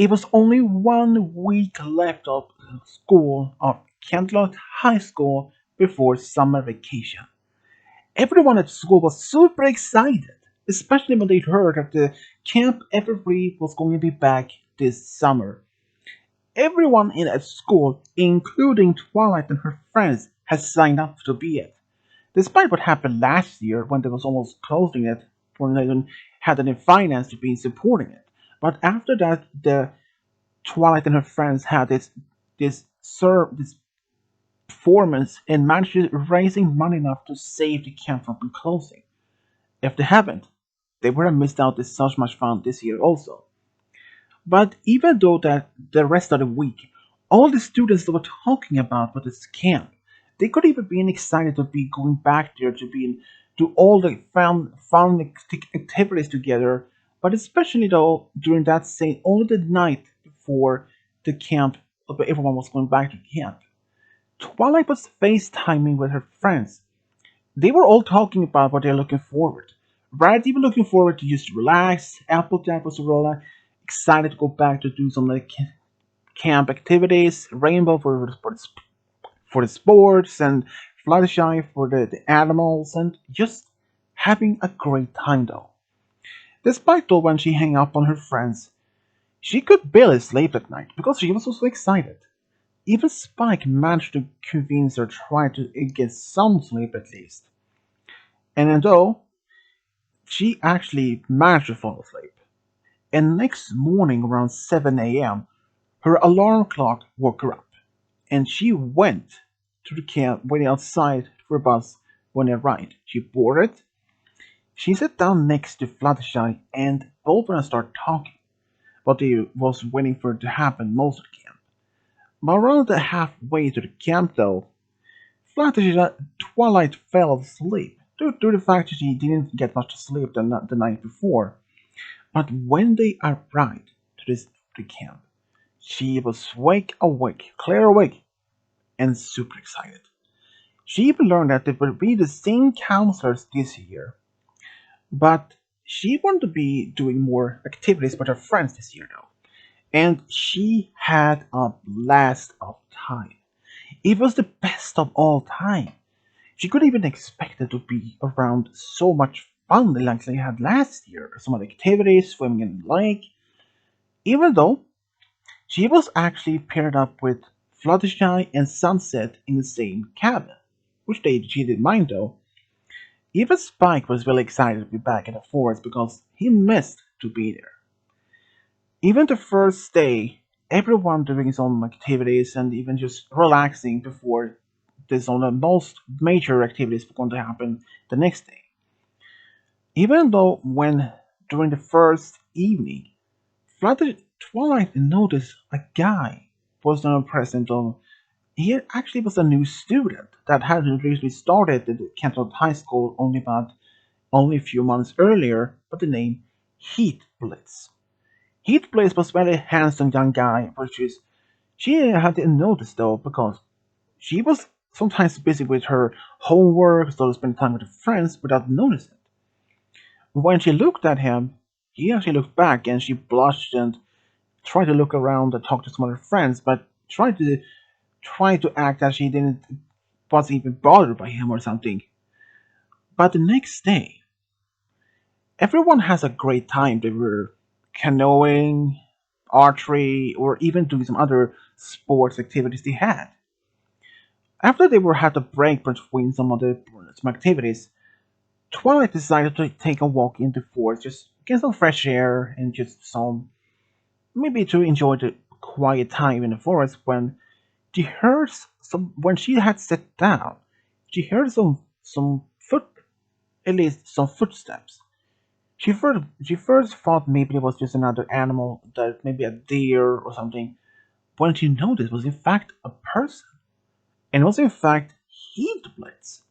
It was only 1 week left of school of Candlelight High School before summer vacation. Everyone at school was super excited, especially when they heard that the Camp Evergreen was going to be back this summer. Everyone in at school, including Twilight and her friends, had signed up to be it. Despite what happened last year when they was almost closing it for they didn't had any finance to be supporting it. But after that, the Twilight and her friends had this performance and managed to raising money enough to save the camp from closing. If they haven't, they would have missed out on so much fun this year also. But even though that the rest of the week, all the students that were talking about was this camp, they could even be excited to be going back there to be do all the fun activities together. But especially though during that same only the night before the camp, everyone was going back to camp. Twilight was FaceTiming with her friends. They were all talking about what they're looking forward. Right, even looking forward to just relax. Applejack was really excited to go back to do some like camp activities. Rainbow for the sports, and Fluttershy for the animals, and just having a great time though. Despite though when she hung up on her friends, she could barely sleep at night because she was so excited. Even Spike managed to convince her to try to get some sleep at least. And though she actually managed to fall asleep, and next morning around 7 a.m., her alarm clock woke her up, and she went to the camp, waiting outside for a bus when it arrived. She boarded. She sat down next to Fluttershy, and both of them started talking. What they was waiting for it to happen most of the camp. But around the halfway to the camp, though, Fluttershy Twilight fell asleep due to the fact that she didn't get much sleep the night before. But when they arrived to the camp, she was clear awake, and super excited. She even learned that there will be the same counselors this year, but she wanted to be doing more activities with her friends this year though. And she had a blast of time. It was the best of all time. She couldn't even expect it to be around so much fun like they had last year. Some of the activities, swimming in the lake. Even though she was actually paired up with Fluttershy and Sunset in the same cabin, which she didn't mind though. Even Spike was really excited to be back in the forest because he missed to be there. Even the first day, everyone doing some activities and even just relaxing before there's on the most major activities going to happen the next day. Even though when during the first evening, Flutter Twilight noticed a guy was not present on. He actually was a new student that had recently started at Canton High School only a few months earlier, but the name Heat Blitz. Heat Blitz was a very handsome young guy, which is she hadn't noticed though because she was sometimes busy with her homework, so to spend time with her friends without noticing. When she looked at him, he actually looked back and she blushed and tried to look around and talk to some of her friends, but tried to act that she didn't wasn't even bothered by him or something. But the next day, everyone has a great time. They were canoeing, archery, or even doing some other sports activities they had. After they were had a break between some activities, Twilight decided to take a walk in the forest, just get some fresh air and just some maybe to enjoy the quiet time in the forest she heard some when she had sat down, she heard some foot at least some footsteps. She first thought maybe it was just another animal, that maybe a deer or something. When she noticed it was in fact a person, and was in fact Heat Blitz.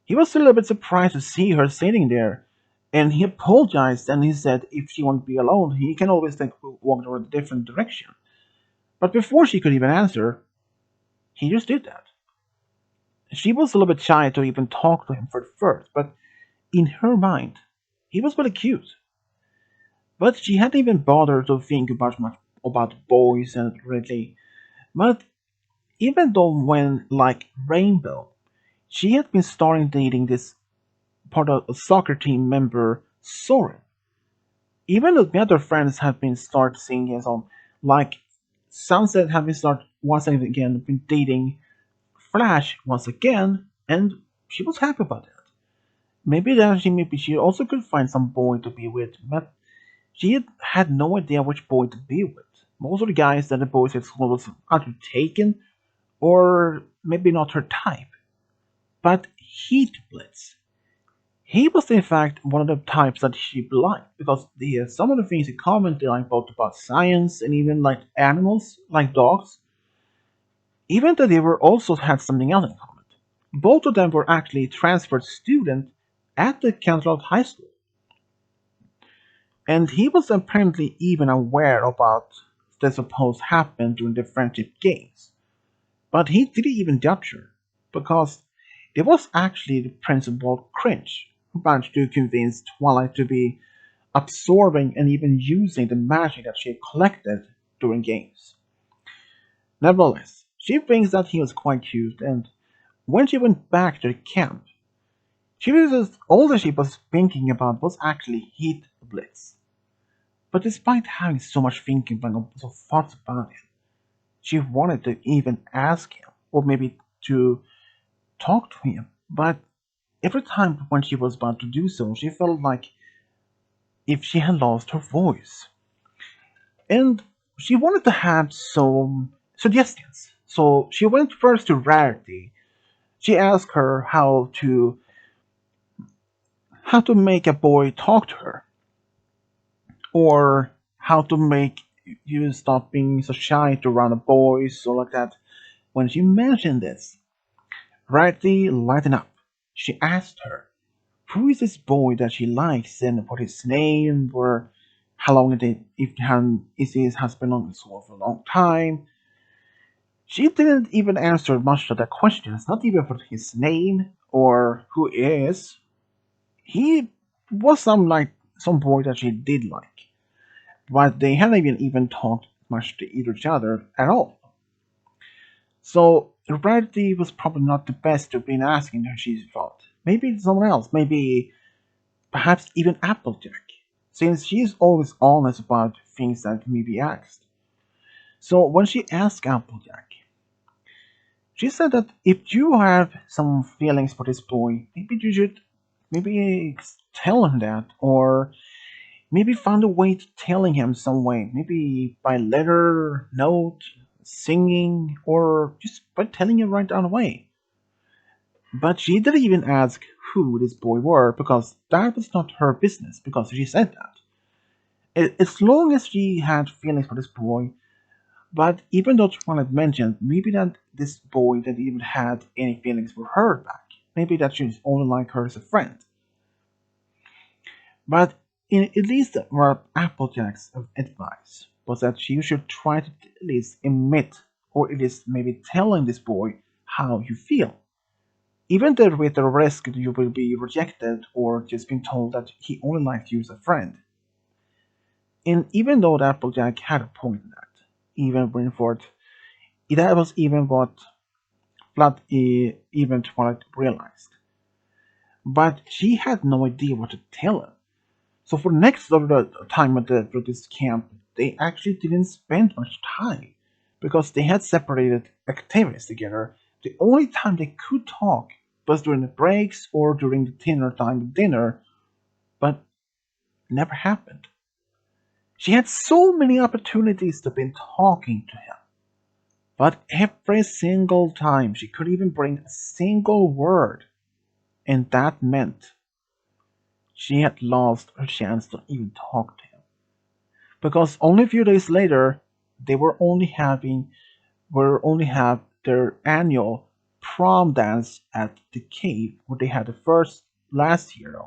He was a little bit surprised to see her sitting there, and he apologized and he said if she wanted to be alone, he can always walk her in a different direction. But before she could even answer, he just did that. She was a little bit shy to even talk to him for first, but in her mind, he was really cute. But she hadn't even bothered to think about much about boys and really. But even though when like Rainbow, she had been starting dating this part of a soccer team member Soren. Even though the other friends have been start seeing some like Sunset have been start once again been dating Flash once again, and she was happy about that. Maybe she also could find some boy to be with, but she had no idea which boy to be with. Most of the guys that the boys at school was either taken or maybe not her type. But Heat Blitz, he was in fact one of the types that she liked because some of the things he commented like both about science and even like animals, like dogs, even though they were also had something else in common. Both of them were actually transferred students at the Canterlot High School. And he was apparently even aware about the supposed happened during the friendship games. But he didn't even judge her, because it was actually the principal Cringe who managed to convince Twilight to be absorbing and even using the magic that she collected during games. Nevertheless, she thinks that he was quite cute, and when she went back to the camp, she realized all that she was thinking about was actually Heat Blitz. But despite having so much thinking and so thoughts about it, she wanted to even ask him, or maybe to talk to him. But every time when she was about to do so, she felt like if she had lost her voice. And she wanted to have some suggestions. So she went first to Rarity. She asked her how to make a boy talk to her, or how to make you stop being so shy to run a boys or like that. When she mentioned this, Rarity lightened up. She asked her, who is this boy that she likes and what his name, or how long if is his husband on the school for a long time. She didn't even answer much of the questions, not even for his name or who he is. He was some boy that she did like, but they hadn't even talked much to each other at all. So Reality was probably not the best to be asking her, she thought. Maybe someone else, maybe perhaps even Applejack, since she is always honest about things that may be asked. So when she asked Applejack, she said that if you have some feelings for this boy, maybe you should maybe tell him that, or maybe find a way to telling him some way, maybe by letter, note, singing, or just by telling him right down away. But she didn't even ask who this boy were because that was not her business because she said that. As long as she had feelings for this boy, but even though Twilight mentioned maybe that this boy didn't even had any feelings for her back, maybe that she was only like her as a friend. But at least Applejack's advice was that she should try to at least admit, or at least maybe telling this boy how you feel. Even though with the risk that you will be rejected or just being told that he only likes you as a friend. And even though Applejack had a point in that, even Winford, that was even what Blood even Twilight realized. But she had no idea what to tell him. So for the next of the time at this camp, they actually didn't spend much time because they had separated activities together. The only time they could talk was during the breaks or during the dinner, but never happened. She had so many opportunities to be talking to him, but every single time she could even bring a single word, and that meant she had lost her chance to even talk to him. Because only a few days later, they were only have their annual prom dance at the cave where they had the first last year,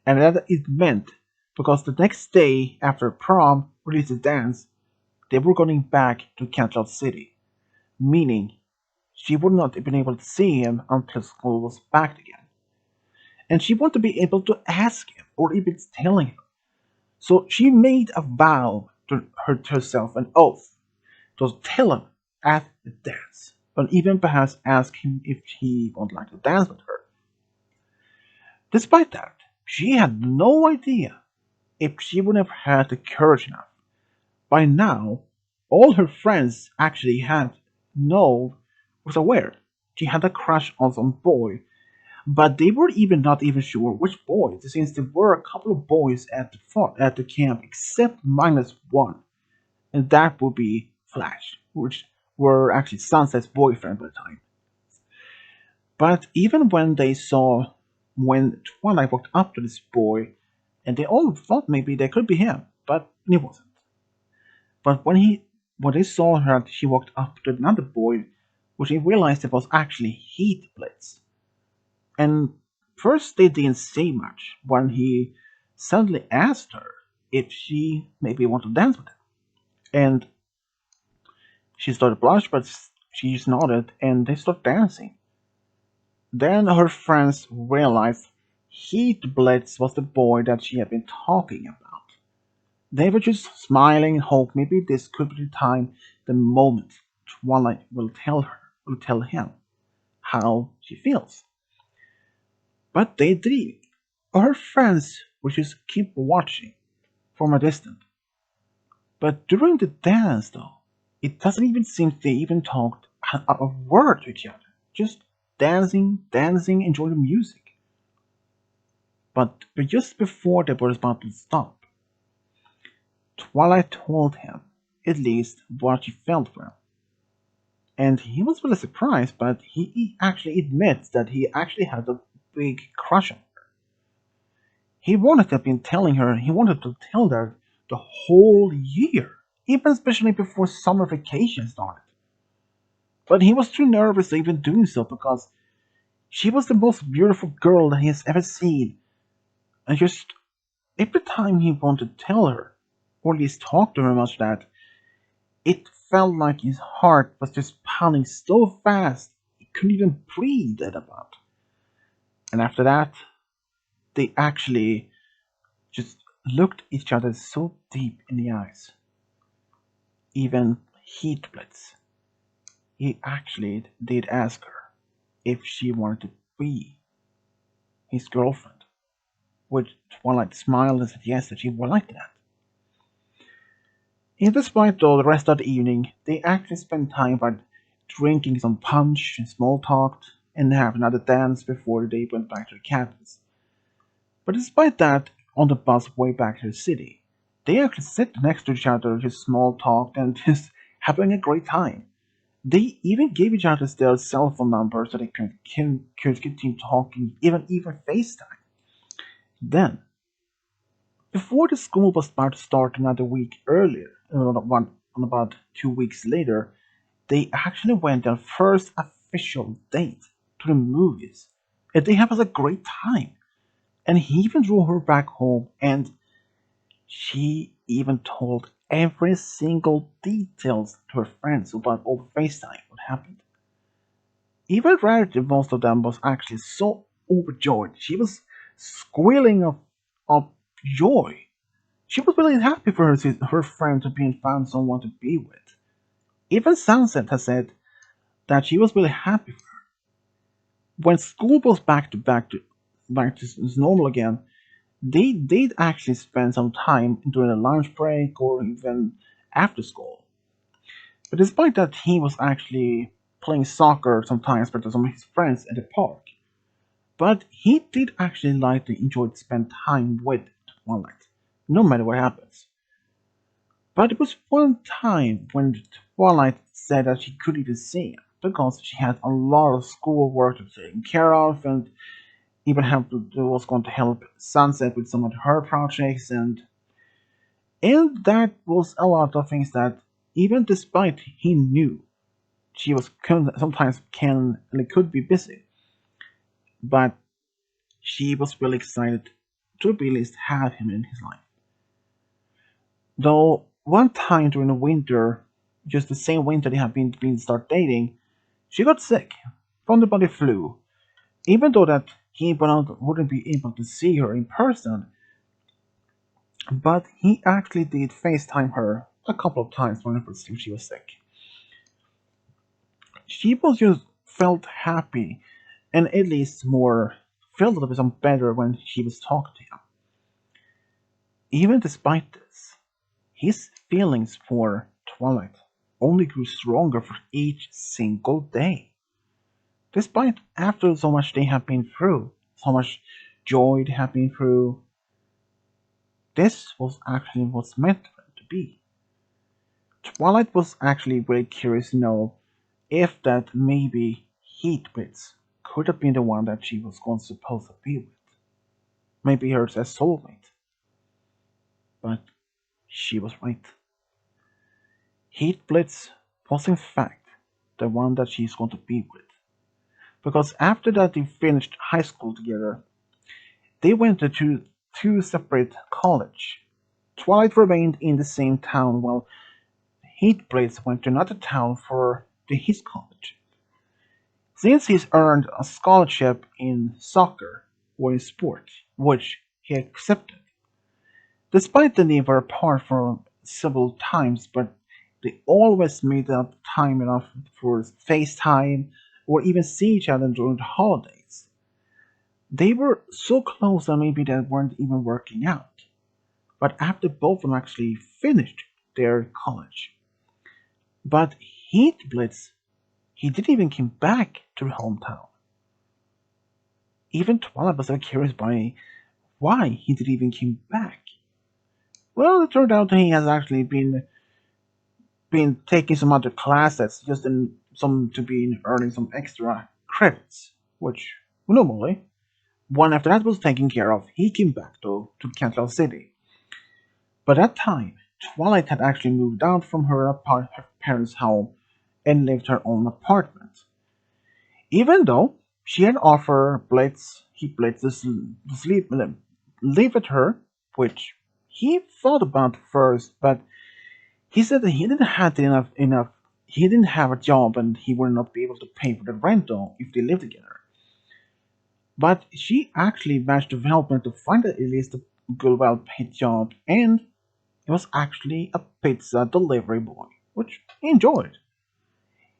and that it meant because the next day after prom released the dance, they were going back to Cantlot City, meaning she would not have been able to see him until school was back again. And she wanted to be able to ask him or even tell him. So she made a vow to herself an oath to tell him at the dance, and even perhaps ask him if he would like to dance with her. Despite that, she had no idea if she would have had the courage enough. By now, all her friends actually had was aware she had a crush on some boy, but they were even not even sure which boy, since there were a couple of boys at the camp, except minus one, and that would be Flash, which were actually Sunset's boyfriend by the time. But even when Twilight walked up to this boy, and they all thought maybe they could be him, but he wasn't. But when they saw her, she walked up to another boy, which they realized it was actually Heat Blitz. And first they didn't say much when he suddenly asked her if she maybe wanted to dance with him. And she started to blush, but she just nodded, and they started dancing. Then her friends realized Heat Blitz was the boy that she had been talking about. They were just smiling and hoped maybe this could be the time, the moment Twilight will tell him how she feels. But they did. Her friends would just keep watching from a distance. But during the dance, though, it doesn't even seem they even talked a word to each other. Just dancing, enjoying the music. But just before they were about to stop, Twilight told him, at least, what she felt for him. And he was really surprised, but he actually admits that he actually had a big crush on her. He wanted to tell her the whole year, even especially before summer vacation started. But he was too nervous to even do so because she was the most beautiful girl that he has ever seen. And just every time he wanted to tell her, or at least talk to her much that, it felt like his heart was just pounding so fast he couldn't even breathe at about. And after that, they actually just looked each other so deep in the eyes. Even Heatblitz, he actually did ask her if she wanted to be his girlfriend, which Twilight smiled and said yes, that she would like that. And despite all the rest of the evening, they actually spent time by drinking some punch and small talk and have another dance before they went back to the cabins. But despite that, on the bus way back to the city, they actually sit next to each other, just small talk and just having a great time. They even gave each other their cell phone numbers so they could continue talking, even FaceTime. Then, before the school was about to start another week earlier, on about 2 weeks later, they actually went their first official date to the movies. And they had a great time. And he even drove her back home, and she even told every single details to her friends about over FaceTime what happened. Even Rarity, most of them, was actually so overjoyed. She was squealing of joy. She was really happy for her friend to be found someone to be with. Even Sunset has said that she was really happy for her. When school was back to normal again, they did actually spend some time during a lunch break or even after school. But despite that, he was actually playing soccer sometimes with some of his friends at the park. But he did actually like to enjoy to spend time with Twilight, no matter what happens. But it was one time when Twilight said that she couldn't even see him because she had a lot of schoolwork to take care of and even was going to help Sunset with some of her projects and that was a lot of things that even despite he knew she was sometimes can and could be busy, but she was really excited to at least have him in his life. Though one time during the winter, just the same winter they had been start dating, she got sick from the body flu. Even though that he wouldn't be able to see her in person, But he actually did FaceTime her a couple of times whenever she was sick. She was just felt happy and at least more felt a little bit better when she was talking to him. Even despite this, his feelings for Twilight only grew stronger for each single day. Despite after so much they have been through, so much joy they have been through, this was actually what's meant for it to be. Twilight was actually very curious to know if that maybe Heat Blitz could have been the one that she was once supposed to be with. Maybe hers as soulmate. But she was right. Heat Blitz was in fact the one that she's going to be with. Because after that they finished high school together, they went to two separate colleges. Twilight remained in the same town while Heat Blitz went to another town for his college. Since he's earned a scholarship in soccer or in sport, which he accepted, despite that they were apart for several times, but they always made up time enough for FaceTime or even see each other during the holidays. They were so close that maybe they weren't even working out. But after both of them actually finished their college. But Heat Blitz, he didn't even come back to her hometown. Even Twilight was so curious by why he didn't even come back. Well, it turned out that he has actually been taking some other classes just in some to be earning some extra credits, which normally one after that was taken care of. He came back to Kansas City. By that time, Twilight had actually moved out from her parents' home and lived her own apartment. Even though she had offered Blitz to live with her, which he thought about first, but he said that he didn't have enough. He didn't have a job and he would not be able to pay for the rental if they lived together. But she actually managed to help him to find at least a good, well-paid job, and it was actually a pizza delivery boy, which he enjoyed.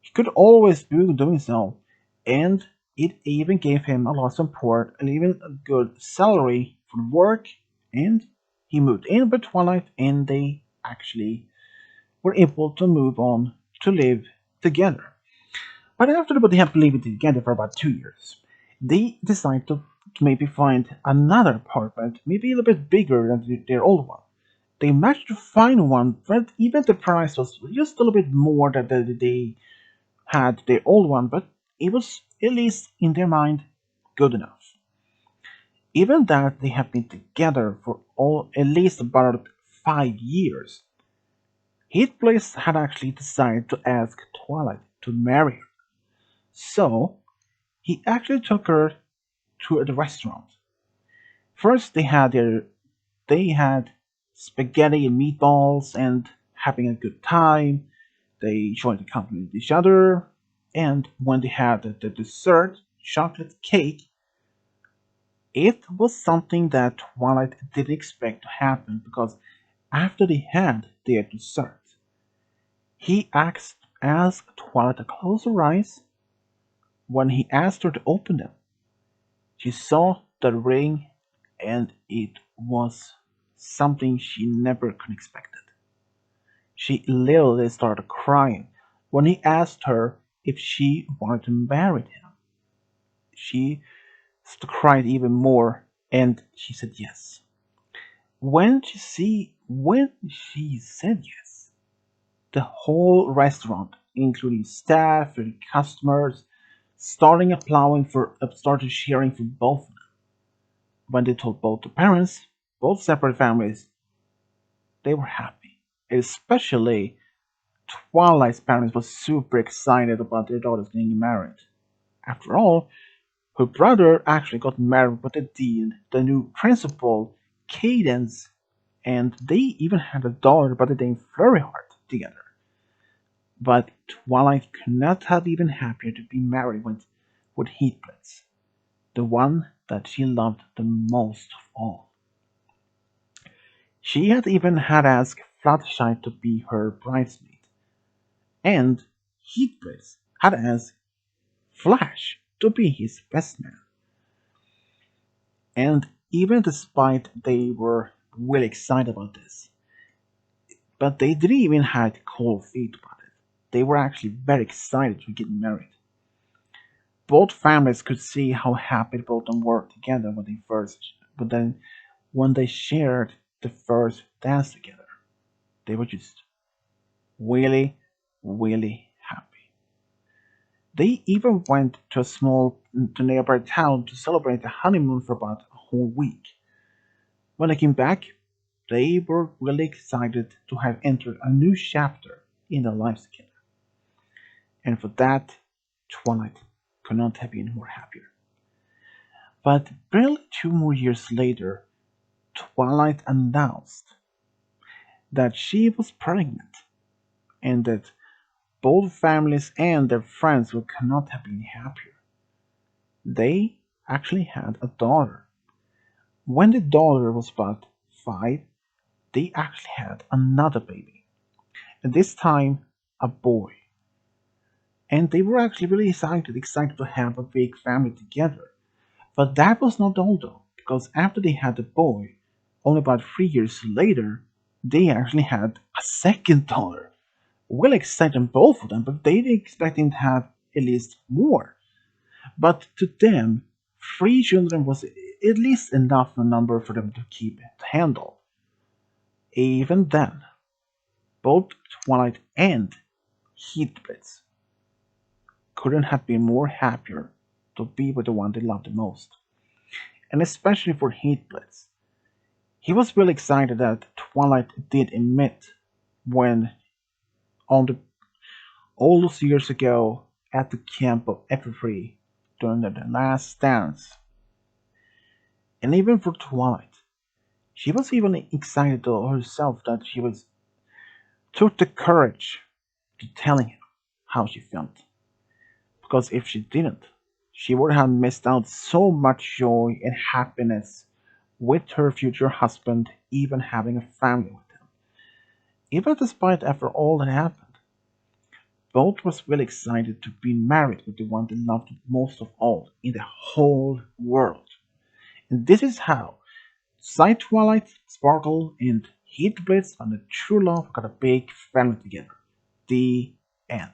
He could always be doing so, and it even gave him a lot of support and even a good salary for the work. And he moved in with Twilight, and they actually were able to move on to live together. But after they have been living together for about 2 years, they decided to maybe find another apartment, maybe a little bit bigger than their old one. They managed to find one, but even the price was just a little bit more than they had their old one, but it was at least in their mind good enough. Even that they have been together for all at least about 5 years, Heathcliff had actually decided to ask Twilight to marry her. So he actually took her to the restaurant. First they had spaghetti and meatballs and having a good time. They joined the company with each other, and when they had the dessert, chocolate cake, it was something that Twilight didn't expect to happen because after they had their dessert, he asked Twilight to close her eyes. When he asked her to open them, she saw the ring, and it was something she never could expect. She literally started crying when he asked her if she wanted to marry him. She cried even more, and she said yes. When she said yes, the whole restaurant, including staff and customers, started cheering for both of them. When they told both the parents, both separate families, they were happy. Especially Twilight's parents were super excited about their daughters getting married. After all, her brother actually got married with the dean, the new principal, Cadence, and they even had a daughter by the name Flurryheart together. But Twilight could not have been happier to be married with Heathcliff, the one that she loved the most of all. She had even had asked Fluttershy to be her bridesmaid, and Heatbreeze had asked Flash to be his best man. And even despite they were really excited about this, but they didn't even have cold feet about it. They were actually very excited to get married. Both families could see how happy both of them were together but then when they shared the first dance together, they were just really, really happy. They even went to a nearby town to celebrate the honeymoon for about a whole week. When they came back, they were really excited to have entered a new chapter in their lives together. And for that, Twilight could not have been more happier. But barely 2 more years later, Twilight announced that she was pregnant and that both families and their friends could not have been happier. They actually had a daughter. When the daughter was about 5, they actually had another baby, and this time a boy. And they were actually really excited to have a big family together. But that was not all though, because after they had the boy, only about 3 years later, they actually had a second daughter. Well excited both of them, but they didn't expect him to have at least more. But to them, 3 children was at least enough a number for them to keep to handle. Even then, both Twilight and Heatblitz couldn't have been more happier to be with the one they loved the most. And especially for Heatblitz. He was really excited that Twilight did admit when on the all those years ago at the camp of Everfree during the last dance. And even for Twilight, she was even excited to herself that she was took the courage to telling him how she felt. Because if she didn't, she would have missed out so much joy and happiness with her future husband, even having a family with him. Even despite after all that happened, both was really excited to be married with the one they loved most of all in the whole world. And this is how Sci-Twilight Sparkle and Heat Blitz and the True Love got a big family together. The end.